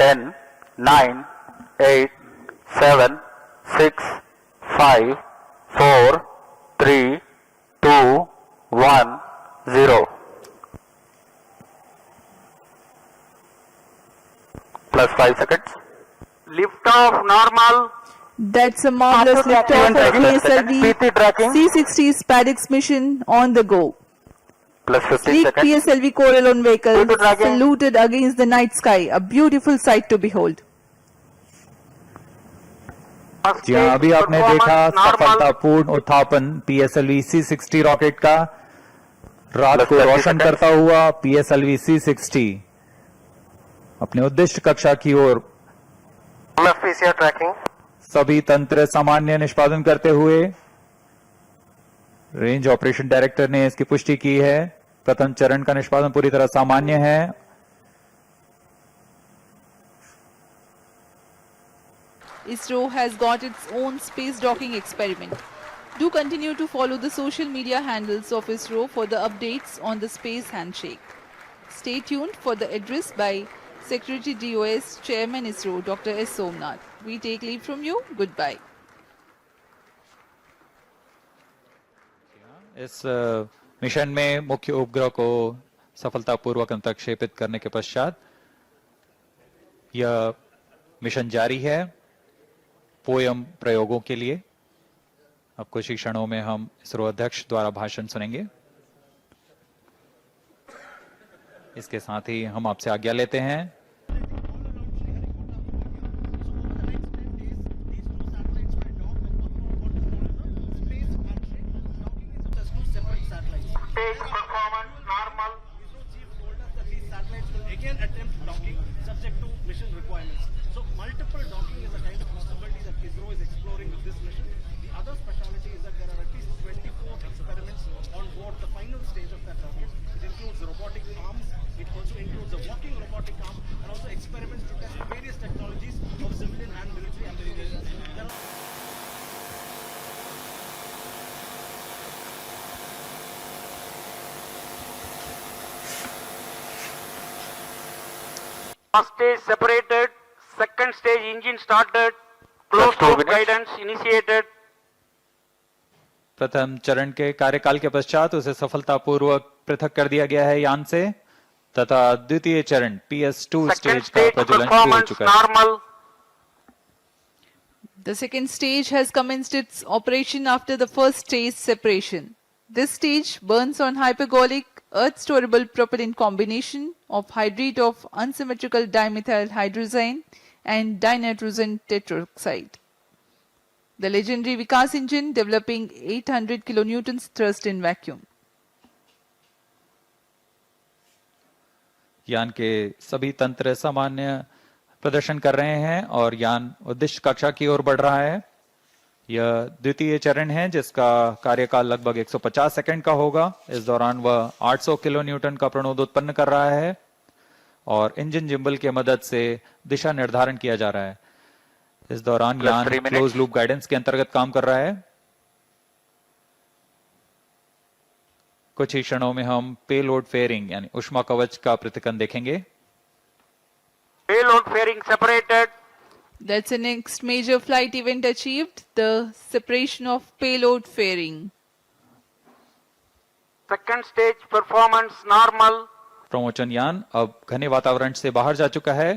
10, 9, 8, 7, 6, 5, 4, 3, 2, 1, 0. Plus 5 seconds. Lift off normal. That's a marvelous liftoff of PSLV PT tracking. C-60 SPADIX mission on the go. Plus 15 Sleek seconds. PSLV Corellon vehicle PT tracking. saluted against the night sky, a beautiful sight to behold. First जी हाँ, stage अभी आपने देखा performance normal. सफलतापूर्ण उत्थापन PSLV C-60 rocket का रात Plus को 30 रोशन seconds. करता हुआ PSLV C-60 अपने उद्दिष्ट कक्षा की ओर Left PCR tracking. सभी तंत्र सामान्य निष्पादन करते हुए रेंज ऑपरेशन डायरेक्टर ने इसकी पुष्टि की है। प्रथम चरण का निष्पादन पूरी तरह सामान्य है। ISRO has got its own space docking experiment. Do continue to follow the social media handles of ISRO for the updates on the space handshake. Stay tuned for the address by Secretary DOS Chairman ISRO Dr. S. Somnath. We take leave from you. Goodbye. इस mission में मुख्य उपग्रह को सफलतापूर्वक अंतर्क्षेपित करने के पश्चात यह मिशन जारी है पोयम प्रयोगों के लिए। अब कुछ ही क्षणों में हम इसरो अध्यक्ष द्वारा भाषण सुनेंगे। इसके साथ ही हम आपसे आज्ञा लेते हैं। Stage performance normal. ISRO chief told us that these satellites will again attempt docking subject to mission requirements. So multiple docking is a kind of possibility that ISRO is exploring with this mission. The other speciality is that there are at least 24 experiments on board the final stage of that rocket. It includes robotic arms, it also includes a walking robotic arm, and also experiments to test various technologies of civilian and military applications. There are First stage separated. Second stage engine started. Plus Closed 2 loop minutes. guidance initiated. प्रथम चरण के कार्यकाल के पश्चात उसे सफलतापूर्वक पृथक कर दिया गया है यान से तथा द्वितीय चरण PS2 Second स्टेज का stage प्रज्वलन शुरू हो performance चुका है। normal. The second stage has commenced its operation after the first stage separation. This stage burns on hypergolic earth storable propellant combination of hydrate of unsymmetrical dimethyl hydrazine and dinitrogen tetroxide. The legendary Vikas engine developing 800 kilonewtons thrust in vacuum. यान के सभी तंत्र सामान्य प्रदर्शन कर रहे हैं और यान उद्दिष्ट कक्षा की ओर बढ़ रहा है। यह द्वितीय चरण है जिसका कार्यकाल लगभग 150 सेकंड का होगा। इस दौरान वह 800 किलो न्यूटन का प्रणोद उत्पन्न कर रहा है और इंजन जिम्बल के मदद से दिशा निर्धारण किया जा रहा है। इस दौरान Plus यान 3 minutes. क्लोज लूप गाइडेंस के अंतर्गत काम कर रहा है। कुछ ही क्षणों में हम पेलोड फेयरिंग यानी ऊष्मा कवच का पृथक्करण देखेंगे। Payload fairing separated. That's the next major flight event achieved, the separation of payload fairing. Second stage performance normal. प्रमोचन यान अब घने वातावरण से बाहर जा चुका है।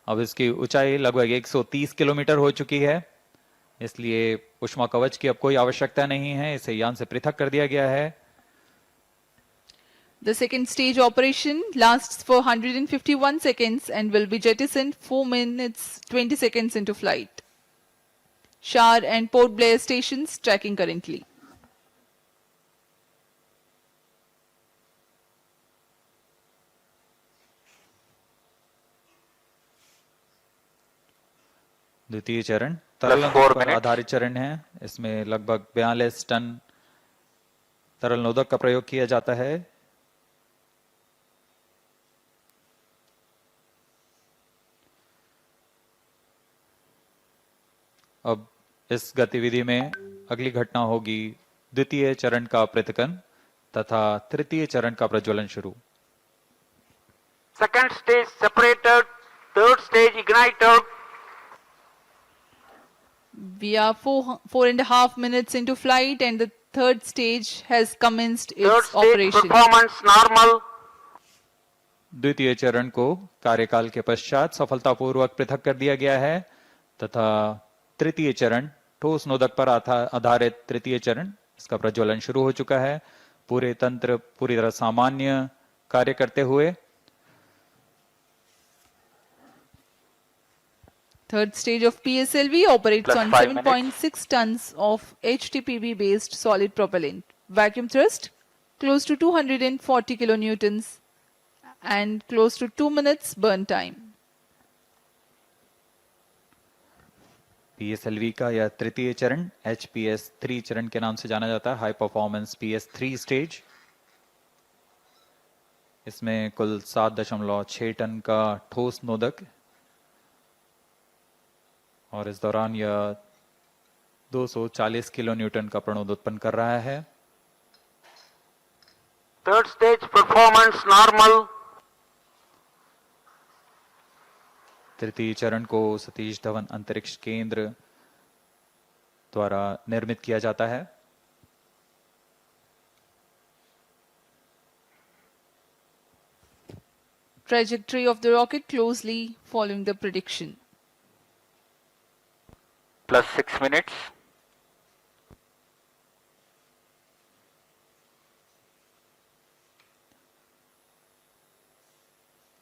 अब इसकी ऊंचाई लगभग 130 किलोमीटर हो चुकी है, इसलिए ऊष्मा कवच की अब कोई आवश्यकता नहीं है। इसे यान से पृथक कर दिया गया है। The second stage operation lasts for 151 seconds and will be jettisoned 4 minutes 20 seconds into flight. Shar and Port Blair stations tracking currently. द्वितीय चरण तरल Plus 4 नोदक पर minutes. आधारित चरण है। इसमें लगभग 42 टन तरल नोदक का प्रयोग किया जाता है। अब इस गतिविधि में अगली घटना होगी द्वितीय चरण का पृथक्करण तथा तृतीय चरण का प्रज्वलन शुरू। Second stage separated. Third stage ignited. We are 4.5 minutes into flight and the third stage has commenced Third its stage operation. performance normal. द्वितीय चरण को कार्यकाल के पश्चात सफलतापूर्वक पृथक कर दिया गया है तथा तृतीय चरण ठोस नोदक पर आधारित तृतीय चरण इसका प्रज्वलन शुरू हो चुका है। पूरे तंत्र पूरी तरह सामान्य कार्य करते हुए Third stage of PSLV operates Plus on 5 7.6 tons of HTPB based solid propellant. Vacuum thrust close to 240 kilonewtons and close to 2 minutes burn time. PSLV का यह तृतीय चरण HPS 3 चरण के नाम से जाना जाता है, हाई परफॉर्मेंस PS3 स्टेज। इसमें कुल 7.6 टन का ठोस नोदक और इस दौरान यह 240 किलो न्यूटन का प्रणोद उत्पन्न कर रहा है। Third stage performance normal. तृतीय चरण को सतीश धवन अंतरिक्ष केंद्र द्वारा निर्मित किया जाता है। Trajectory of the rocket closely following the prediction. Plus 6 minutes.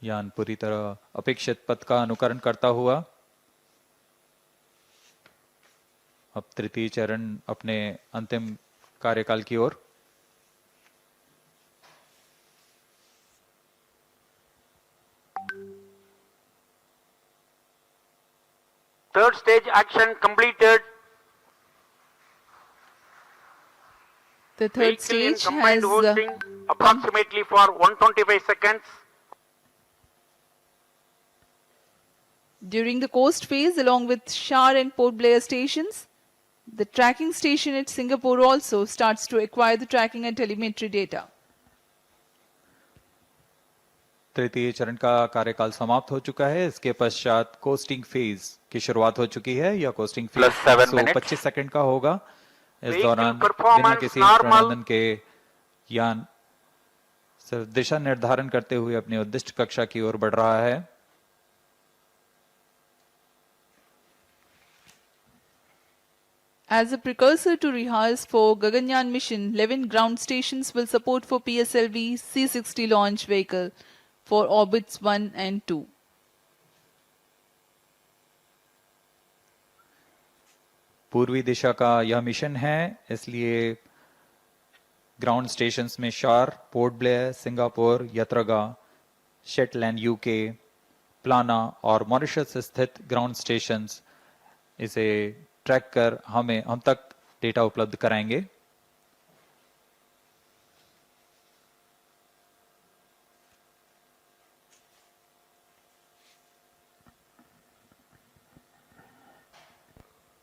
यान पूरी तरह अपेक्षित पथ का अनुकरण करता हुआ अब तृतीय चरण अपने अंतिम कार्यकाल की ओर। Third stage action completed. The third Vehicle in stage combined has hosting approximately for 125 seconds. during the coast phase along with Shar and Port Blair stations. The tracking station at Singapore also starts to acquire the tracking and telemetry data. तृतीय चरण का कार्यकाल समाप्त हो चुका है। इसके पश्चात कोस्टिंग फेज की शुरुआत हो चुकी है। यह costing phase Plus 7 minutes. 125 second का होगा। इस Vehicle दौरान बिना performance किसी normal. प्रणोदन के यान सिर्फ दिशा निर्धारण करते हुए अपनी उद्दिष्ट कक्षा की ओर बढ़ रहा है। As a precursor to rehearse for Gaganyaan mission, 11 ground stations will support for PSLV C-60 launch vehicle for orbits 1 and 2. पूर्वी दिशा का यह मिशन है, इसलिए ग्राउंड स्टेशंस में शार, पोर्ट ब्लेयर, सिंगापुर, यत्रगा, शेटलैंड यूके, प्लाना और मॉरिशस स्थित ग्राउंड स्टेशंस इसे ट्रैक कर हम तक डेटा उपलब्ध कराएंगे।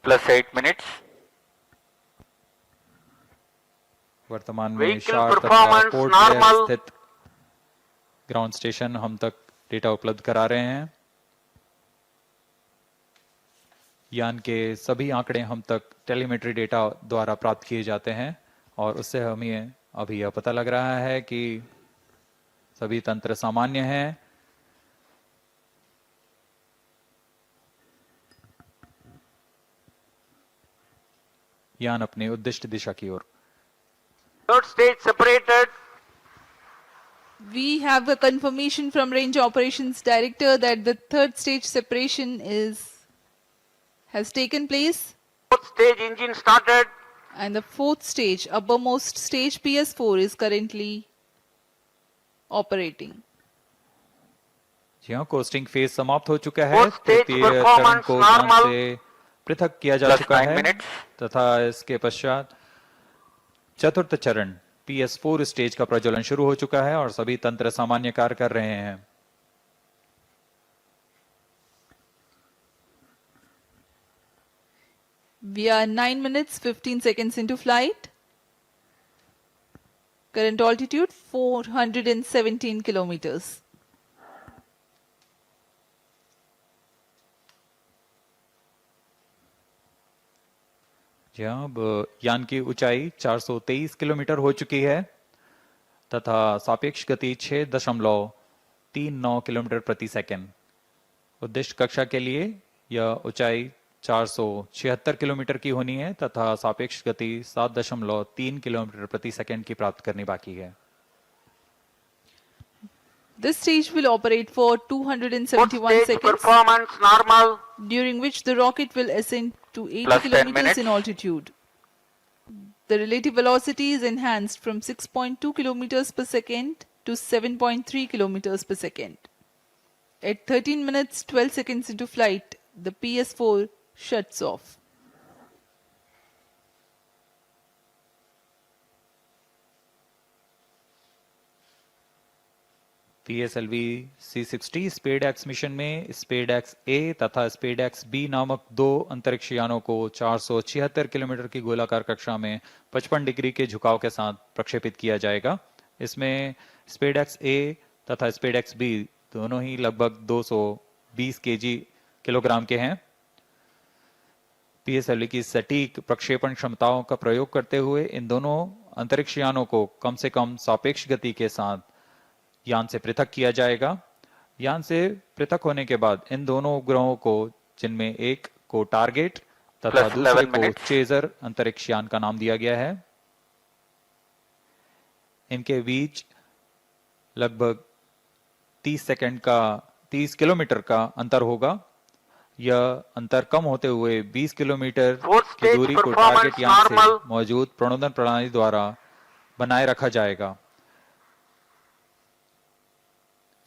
Plus 8 minutes. वर्तमान में Vehicle शार तथा performance पोर्ट ब्लेयर normal. स्थित ग्राउंड स्टेशन हम तक डेटा उपलब्ध करा रहे हैं। यान के सभी आंकड़े हम तक टेलीमेट्री डेटा द्वारा प्राप्त किए जाते हैं और उससे हमें अभी यह पता लग रहा है कि सभी तंत्र सामान्य हैं। यान अपने उद्दिष्ट दिशा की ओर। Third stage separated. We have a confirmation from Range Operations Director that the third stage separation has taken place Fourth stage engine started. and the fourth stage, uppermost stage PS4 is currently operating. जी हाँ, costing phase समाप्त हो चुका है। Fourth stage तृतीय चरण performance को यान normal. से पृथक किया जा Plus चुका 9 है minutes. तथा इसके पश्चात चतुर्थ चरण PS4 स्टेज का प्रज्वलन शुरू हो चुका है और सभी तंत्र सामान्य कार्य कर रहे हैं। We are 9 minutes 15 seconds into flight. Current altitude 417 kilometers. जी हाँ, अब यान की ऊंचाई 423 किलोमीटर हो चुकी है तथा सापेक्ष गति 6.39 किलोमीटर प्रति सेकंड। उद्दिष्ट कक्षा के लिए यह ऊंचाई 476 किलोमीटर की होनी है तथा सापेक्ष गति 7.3 किलोमीटर प्रति सेकंड की प्राप्त करनी बाकी है। This stage will operate for Fourth 271 stage seconds, performance normal. during which the rocket will ascend to 80 Plus 10 kilometers minutes. in altitude. The relative velocity is enhanced from 6.2 kilometers per second to 7.3 kilometers per second. At 13 minutes 12 seconds into flight, the PS4 shuts off. PSLV C60 SpaDeX mission में SpaDeX ए तथा SpaDeX B नामक दो अंतरिक्ष यानों को 476 kilometre की गोलाकार कक्षा में 55 डिग्री के झुकाव के साथ प्रक्षेपित किया जाएगा। इसमें स्पेडएक्स ए तथा स्पेडएक्स बी दोनों ही लगभग 220 किलोग्राम के हैं। PSLV की सटीक प्रक्षेपण क्षमताओं का प्रयोग करते हुए इन दोनों अंतरिक्ष यानों को कम से कम सापेक्ष गति के साथ यान से पृथक किया जाएगा। यान से पृथक होने के बाद इन दोनों उपग्रहों को, जिनमें एक को टारगेट तथा Plus दूसरे 11 को minutes. चेजर अंतरिक्ष यान का नाम दिया गया है। इनके बीच लगभग 30 किलोमीटर का अंतर होगा। यह अंतर कम होते हुए 20 किलोमीटर Fourth की stage दूरी को performance टारगेट यान से normal. मौजूद प्रणोदन प्रणाली द्वारा बनाए रखा जाएगा।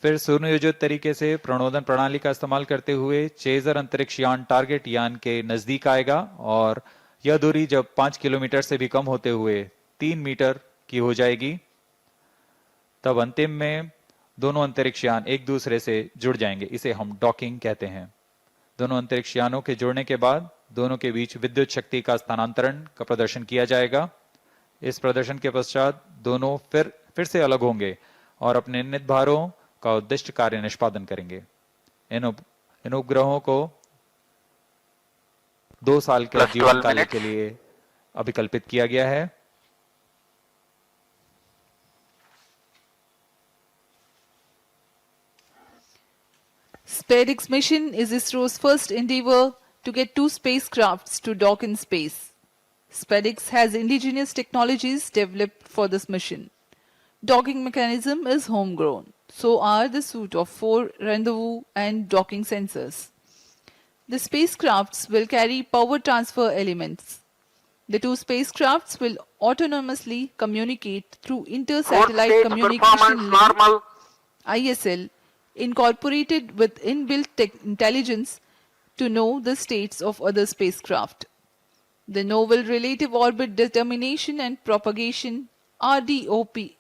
फिर सुनियोजित तरीके से प्रणोदन प्रणाली का इस्तेमाल करते हुए चेजर अंतरिक्ष यान टारगेट यान के नजदीक आएगा और यह दूरी जब 5 किलोमीटर से भी कम होते हुए 3 मीटर की हो जाएगी, तब अंतिम में दोनों अंतरिक्ष यान एक दूसरे से जुड़ जाएंगे। इसे हम डॉकिंग कहते हैं। दोनों अंतरिक्ष यानों के जुड़ने के बाद दोनों के बीच विद्युत शक्ति का स्थानांतरण का प्रदर्शन किया जाएगा। इस प्रदर्शन के पश्चात दोनों फिर से अलग होंगे और अपने नियत भारों का उद्दिष्ट कार्य निष्पादन करेंगे। इन उपग्रहों को 2 साल के Plus जीवन 12 काल minutes. के लिए अभिकल्पित किया गया है। SpaceX mission is ISRO's first endeavor to get two spacecrafts to dock in space. SpaceX has indigenous technologies developed for this mission. Docking mechanism is homegrown. So are the suite of 4 rendezvous and docking sensors. The spacecrafts will carry power transfer elements. The two spacecrafts will autonomously communicate through Fourth inter-satellite stage communication performance link normal. ISL incorporated with inbuilt intelligence to know the states of other spacecraft. The Novel Relative Orbit Determination and Propagation RODP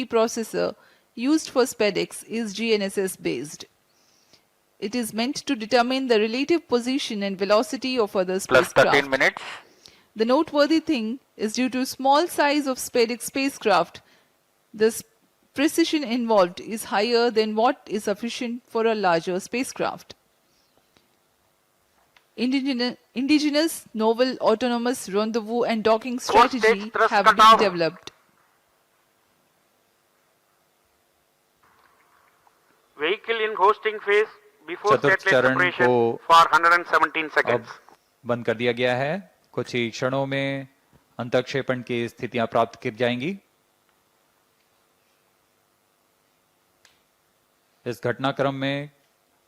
processor used for SpaceX is GNSS based. It is meant to determine the relative position and velocity of other Plus spacecraft. 13 minutes. The noteworthy thing is due to small size of SpaceX spacecraft, the precision involved is higher than what is sufficient for a larger spacecraft. Indigenous novel autonomous rendezvous and docking Fourth stage strategy thrust have been cutoff. developed. Vehicle in hosting phase before चतुर्थ satellite चरण separation को for 117 अब seconds. बंद कर दिया गया है। कुछ ही क्षणों में अंतक्षेपण की स्थितियां प्राप्त की जाएंगी। इस घटनाक्रम में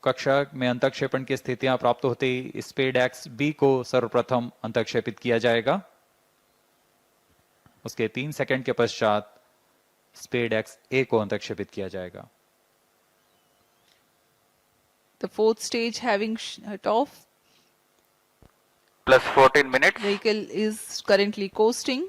कक्षा में अंतक्षेपण की स्थितियां प्राप्त होते ही स्पेडएक्स बी को सर्वप्रथम अंतक्षेपित किया जाएगा। उसके 3 सेकंड के पश्चात स्पेडएक्स ए को अंतक्षेपित किया जाएगा। The fourth stage having shut off, Plus 14 minutes. vehicle is currently coasting.